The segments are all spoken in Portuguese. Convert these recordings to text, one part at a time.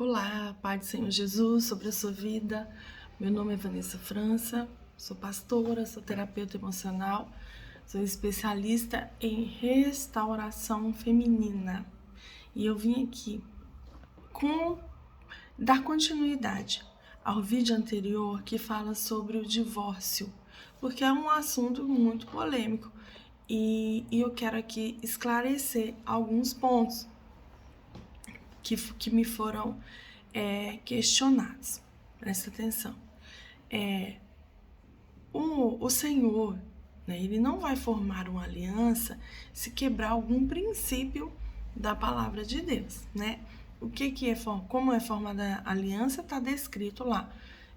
Olá, Pai do Senhor Jesus, sobre a sua vida. Meu nome é Vanessa França, sou pastora, sou terapeuta emocional, sou especialista em restauração feminina. E eu vim aqui dar continuidade ao vídeo anterior que fala sobre o divórcio, porque é um assunto muito polêmico e eu quero aqui esclarecer alguns pontos que me foram questionados. Presta atenção. O Senhor, né, ele não vai formar uma aliança se quebrar algum princípio da palavra de Deus, né? Como é formada a aliança está descrito lá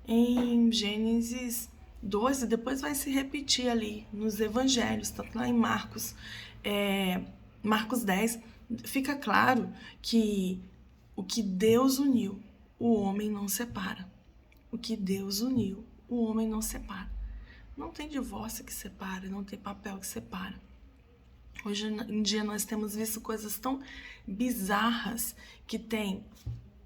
em Gênesis 12, depois vai se repetir ali nos evangelhos, tanto lá em Marcos 10, fica claro que o que Deus uniu, o homem não separa. O que Deus uniu, o homem não separa. Não tem divórcio que separa, não tem papel que separa. Hoje em dia nós temos visto coisas tão bizarras que tem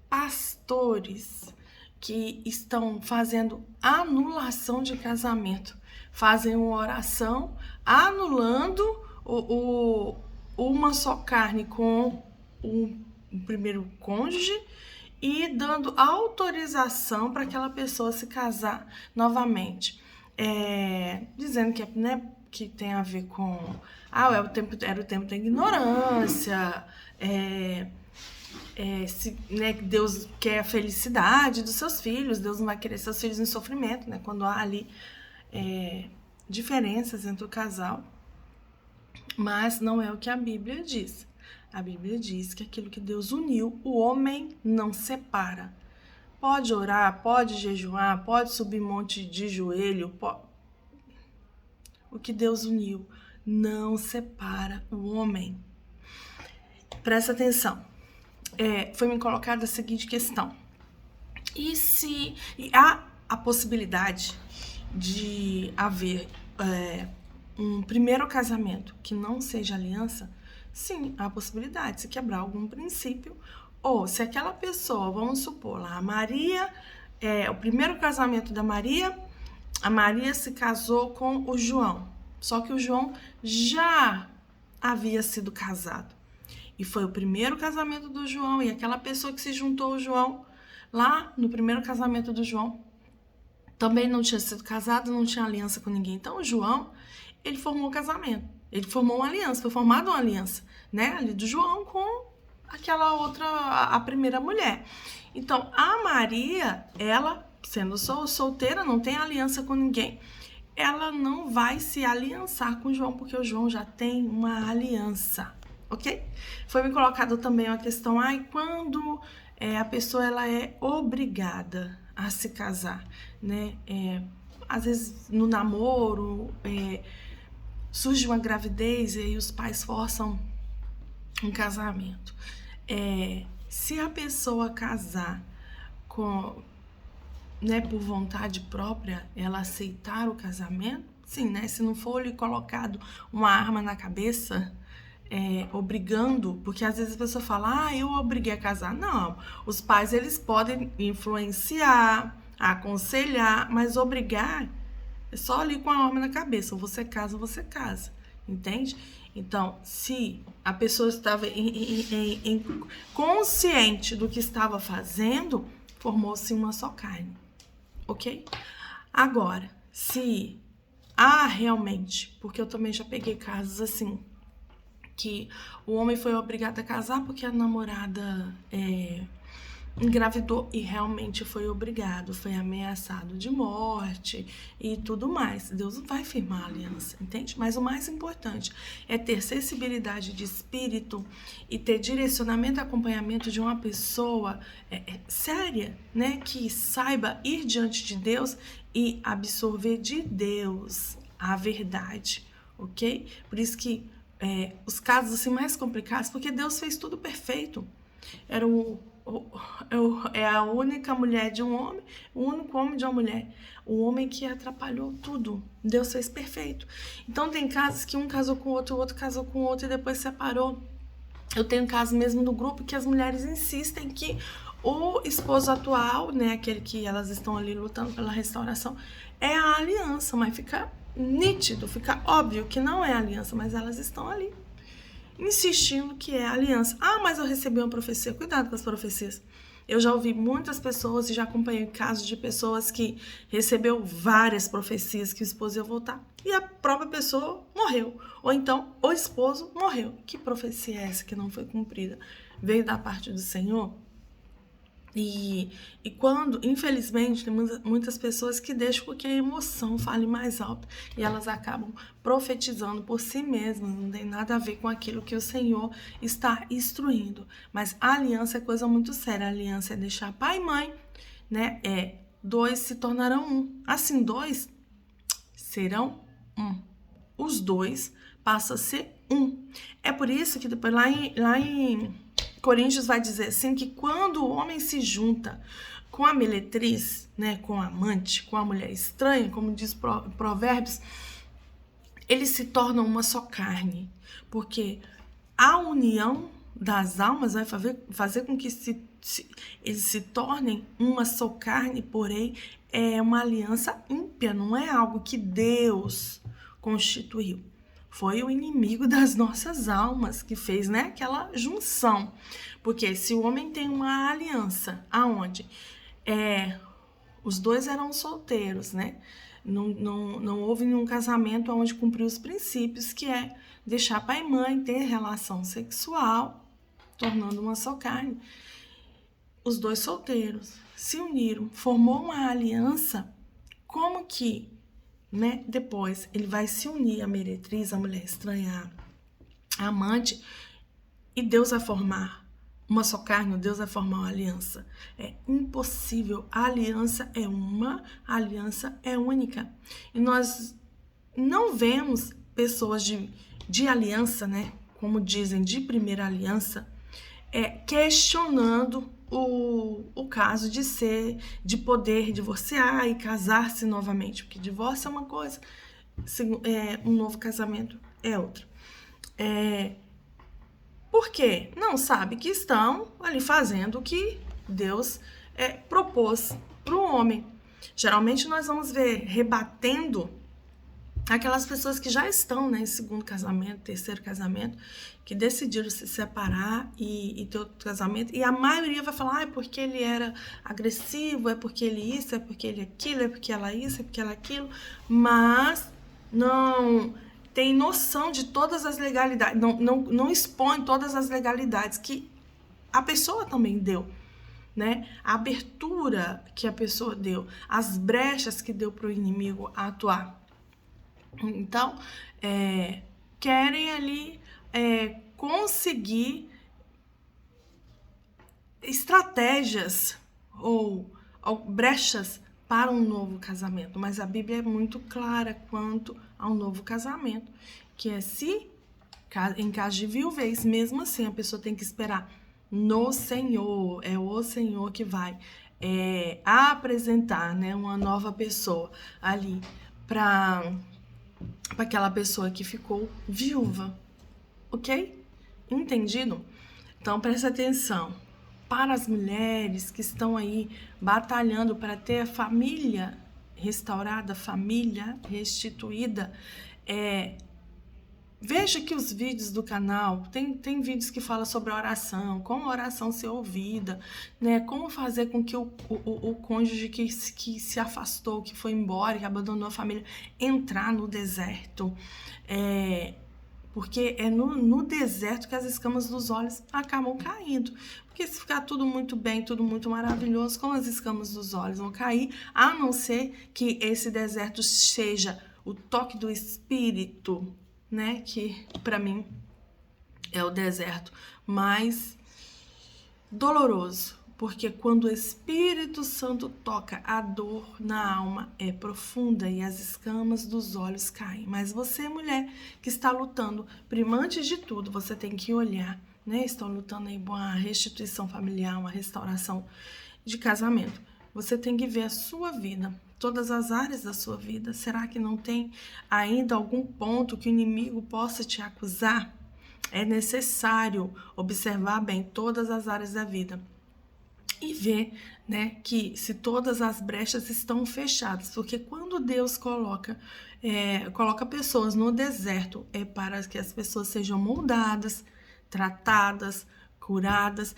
pastores que estão fazendo anulação de casamento. Fazem uma oração anulando uma só carne com o primeiro cônjuge e dando autorização para aquela pessoa se casar novamente. Dizendo que, né, que tem a ver com... era o tempo da ignorância, né, que Deus quer a felicidade dos seus filhos, Deus não vai querer seus filhos em sofrimento, né, quando há ali diferenças entre o casal. Mas não é o que a Bíblia diz. A Bíblia diz que aquilo que Deus uniu, o homem não separa. Pode orar, pode jejuar, pode subir monte de joelho. O que Deus uniu não separa o homem. Presta atenção. Foi me colocada a seguinte questão. E há a possibilidade de haver um primeiro casamento que não seja aliança? Sim, há a possibilidade de se quebrar algum princípio, ou se aquela pessoa, vamos supor lá, a Maria, o primeiro casamento da Maria, a Maria se casou com o João, só que o João já havia sido casado, e foi o primeiro casamento do João, e aquela pessoa que se juntou ao João, lá no primeiro casamento do João, também não tinha sido casado, não tinha aliança com ninguém. Então o João, ele formou um casamento, ele formou uma aliança, foi formada uma aliança, né, ali do João com aquela outra, a primeira mulher. Então, a Maria, ela, sendo solteira, não tem aliança com ninguém, ela não vai se aliançar com o João, porque o João já tem uma aliança, ok? Foi me colocado também uma questão, quando a pessoa ela é obrigada a se casar, né? Às vezes, no namoro, surge uma gravidez e aí os pais forçam um casamento. Se a pessoa casar por vontade própria, ela aceitar o casamento, sim, né? Se não for lhe colocado uma arma na cabeça, obrigando, porque às vezes a pessoa fala, eu obriguei a casar. Não, os pais eles podem influenciar, aconselhar, mas obrigar é só ali com a arma na cabeça, ou você casa, entende? Então, se a pessoa estava consciente do que estava fazendo, formou-se uma só carne, ok? Agora, se há realmente, porque eu também já peguei casos assim, que o homem foi obrigado a casar porque a namorada engravidou e realmente foi obrigado, foi ameaçado de morte e tudo mais. Deus não vai firmar a aliança, entende? Mas o mais importante é ter sensibilidade de espírito e ter direcionamento e acompanhamento de uma pessoa séria, né? Que saiba ir diante de Deus e absorver de Deus a verdade, ok? Por isso que os casos assim mais complicados, porque Deus fez tudo perfeito. Era a única mulher de um homem, o único homem de uma mulher. O homem que atrapalhou tudo. Deus fez perfeito. Então tem casos que um casou com o outro casou com o outro e depois separou. Eu tenho casos mesmo no grupo que as mulheres insistem que O esposo atual, né, aquele que elas estão ali lutando pela restauração, é a aliança, mas fica nítido, fica óbvio que não é a aliança, mas elas estão ali insistindo que é a aliança. Ah, mas eu recebi uma profecia. Cuidado com as profecias. Eu já ouvi muitas pessoas e já acompanhei casos de pessoas que recebeu várias profecias que o esposo ia voltar e a própria pessoa morreu. Ou então o esposo morreu. Que profecia é essa que não foi cumprida? Veio da parte do Senhor? E quando, infelizmente, tem muitas pessoas que deixam que a emoção fale mais alto e elas acabam profetizando por si mesmas, não tem nada a ver com aquilo que o Senhor está instruindo. Mas a aliança é coisa muito séria. A aliança é deixar pai e mãe, né? Dois se tornarão um. Assim, dois serão um. Os dois passam a ser um. É por isso que depois lá em Coríntios vai dizer assim que quando o homem se junta com a meretriz, né, com a amante, com a mulher estranha, como diz Provérbios, eles se tornam uma só carne, porque a união das almas vai fazer com que eles se tornem uma só carne, porém é uma aliança ímpia, não é algo que Deus constituiu. Foi o inimigo das nossas almas que fez, né, aquela junção. Porque se o homem tem uma aliança, aonde os dois eram solteiros, né? Não houve nenhum casamento onde cumpriu os princípios, que é deixar pai e mãe, ter relação sexual, tornando uma só carne. Os dois solteiros se uniram, formou uma aliança, como que, né, depois ele vai se unir à meretriz, a mulher estranha, a amante, e Deus vai formar uma só carne, Deus vai formar uma aliança. É impossível. A aliança é uma, a aliança é única. E nós não vemos pessoas de aliança, né, como dizem, de primeira aliança, questionando o caso de poder divorciar e casar-se novamente, porque divórcio é uma coisa, um novo casamento é outra. Por quê? Não sabe que estão ali fazendo o que Deus propôs para o homem. Geralmente nós vamos ver rebatendo aquelas pessoas que já estão, né, em segundo casamento, terceiro casamento, que decidiram se separar e ter outro casamento, e a maioria vai falar, é porque ele era agressivo, é porque ele isso, é porque ele aquilo, é porque ela isso, é porque ela aquilo, mas não tem noção de todas as legalidades, não expõe todas as legalidades que a pessoa também deu, né? A abertura que a pessoa deu, as brechas que deu para o inimigo atuar. Então, querem ali conseguir estratégias ou brechas para um novo casamento, mas a Bíblia é muito clara quanto ao novo casamento, que é em caso de viuvez, mesmo assim a pessoa tem que esperar no Senhor, é o Senhor que vai apresentar, né, uma nova pessoa ali para aquela pessoa que ficou viúva, ok? Entendido? Então presta atenção. Para as mulheres que estão aí batalhando para ter a família restaurada, família restituída, veja que os vídeos do canal, tem vídeos que falam sobre oração, como a oração ser ouvida, né? Como fazer com que o cônjuge que se afastou, que foi embora, que abandonou a família, entrar no deserto. Porque é no deserto que as escamas dos olhos acabam caindo. Porque se ficar tudo muito bem, tudo muito maravilhoso, como as escamas dos olhos vão cair, a não ser que esse deserto seja o toque do Espírito, né? Que para mim é o deserto mais doloroso. Porque quando o Espírito Santo toca, a dor na alma é profunda e as escamas dos olhos caem. Mas você, mulher, que está lutando, primeiro, antes de tudo, você tem que olhar, né? Estão lutando aí por uma restituição familiar, uma restauração de casamento. Você tem que ver a sua vida, todas as áreas da sua vida. Será que não tem ainda algum ponto que o inimigo possa te acusar? É necessário observar bem todas as áreas da vida. e ver, né, que se todas as brechas estão fechadas, porque quando Deus coloca pessoas no deserto, é para que as pessoas sejam moldadas, tratadas, curadas.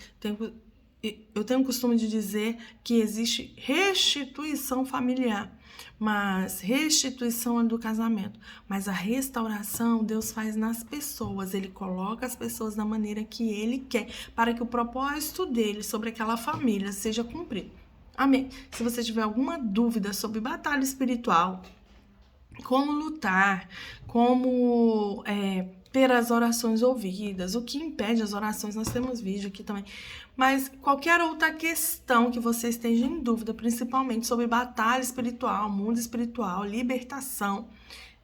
Eu tenho o costume de dizer que existe restituição familiar, mas restituição é do casamento, mas a restauração Deus faz nas pessoas. Ele coloca as pessoas da maneira que Ele quer, para que o propósito dele sobre aquela família seja cumprido. Amém? Se você tiver alguma dúvida sobre batalha espiritual, como lutar, como ter as orações ouvidas, o que impede as orações, nós temos vídeo aqui também. Mas qualquer outra questão que você esteja em dúvida, principalmente sobre batalha espiritual, mundo espiritual, libertação,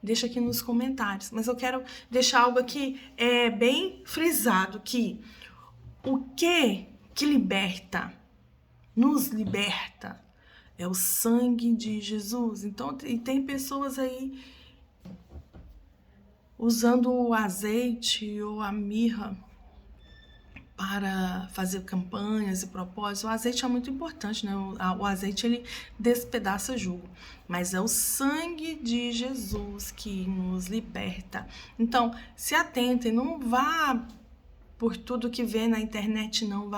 deixa aqui nos comentários. Mas eu quero deixar algo aqui bem frisado, que o que liberta, nos liberta, é o sangue de Jesus. Então, e tem pessoas aí usando o azeite ou a mirra para fazer campanhas e propósitos. O azeite é muito importante, né? O azeite, ele despedaça jugo. Mas é o sangue de Jesus que nos liberta. Então, se atentem, não vá por tudo que vê na internet, não.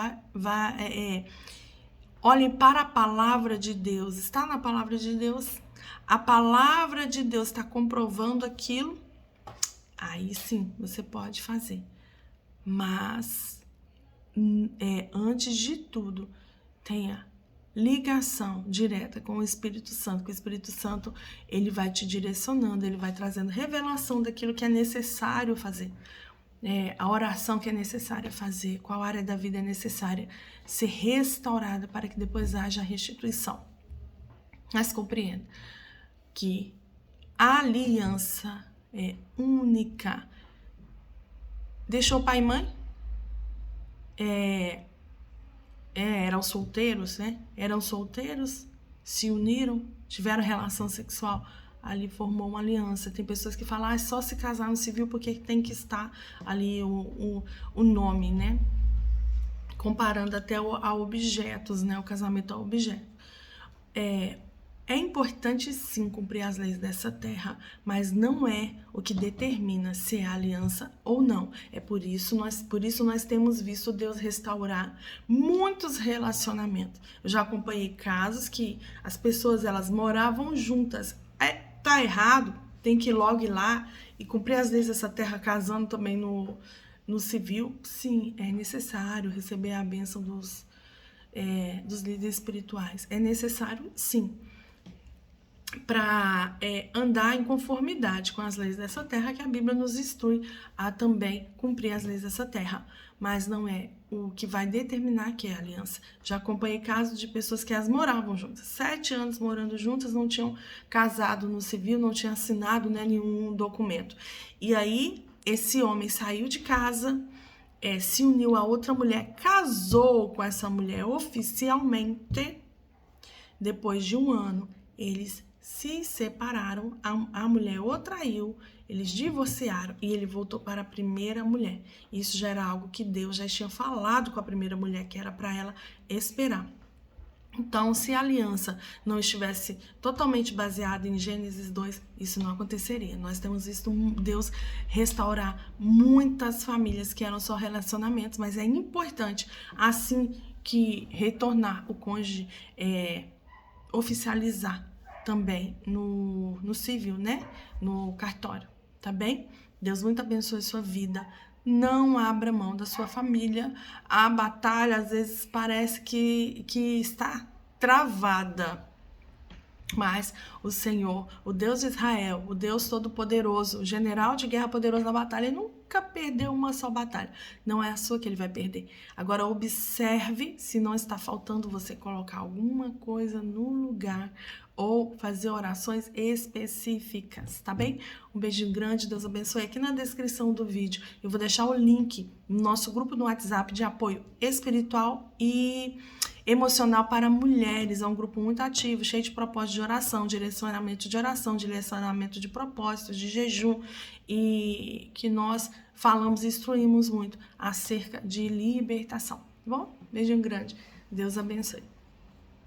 Olhem para a palavra de Deus. Está na palavra de Deus? A palavra de Deus está comprovando aquilo? Aí sim, você pode fazer. Mas, antes de tudo, tenha ligação direta com o Espírito Santo. Que o Espírito Santo, ele vai te direcionando, ele vai trazendo revelação daquilo que é necessário fazer. A oração que é necessária fazer, qual área da vida é necessária ser restaurada para que depois haja restituição. Mas compreenda que a aliança é única. Deixou pai e mãe? Eram solteiros, né? Eram solteiros, se uniram, tiveram relação sexual, ali formou uma aliança. Tem pessoas que falam, só se casar no civil porque tem que estar ali o nome, né? Comparando até a objetos, né? O casamento a objeto. É importante sim cumprir as leis dessa terra, mas não é o que determina se é aliança ou não. Por isso nós temos visto Deus restaurar muitos relacionamentos. Eu já acompanhei casos que as pessoas elas moravam juntas. Tá errado, tem que ir logo ir lá e cumprir as leis dessa terra casando também no civil. Sim, é necessário receber a bênção dos líderes espirituais. É necessário, sim, para andar em conformidade com as leis dessa terra, que a Bíblia nos instrui a também cumprir as leis dessa terra, mas não é o que vai determinar que é a aliança. Já acompanhei casos de pessoas que elas moravam juntas, 7 anos morando juntas, não tinham casado no civil, não tinham assinado, né, nenhum documento. E aí, esse homem saiu de casa, se uniu a outra mulher, casou com essa mulher oficialmente. Depois de 1 ano, eles se separaram, a mulher o traiu, eles divorciaram e ele voltou para a primeira mulher. Isso já era algo que Deus já tinha falado com a primeira mulher, que era para ela esperar. Então, se a aliança não estivesse totalmente baseada em Gênesis 2, isso não aconteceria. Nós temos visto Deus restaurar muitas famílias que eram só relacionamentos, mas é importante, assim que retornar o cônjuge, oficializar também no civil, né? No cartório, tá bem? Deus muito abençoe sua vida. Não abra mão da sua família. A batalha, às vezes, parece que está travada. Mas o Senhor, o Deus de Israel, o Deus Todo-Poderoso, o general de guerra poderoso na batalha, ele nunca perdeu uma só batalha. Não é a sua que ele vai perder. Agora, observe se não está faltando você colocar alguma coisa no lugar ou fazer orações específicas, tá bem? Um beijinho grande, Deus abençoe. Aqui na descrição do vídeo eu vou deixar o link no nosso grupo no WhatsApp de apoio espiritual e emocional para mulheres. É um grupo muito ativo, cheio de propósito de oração, direcionamento de propósitos, de jejum, e que nós falamos e instruímos muito acerca de libertação, tá bom? Beijinho grande. Deus abençoe.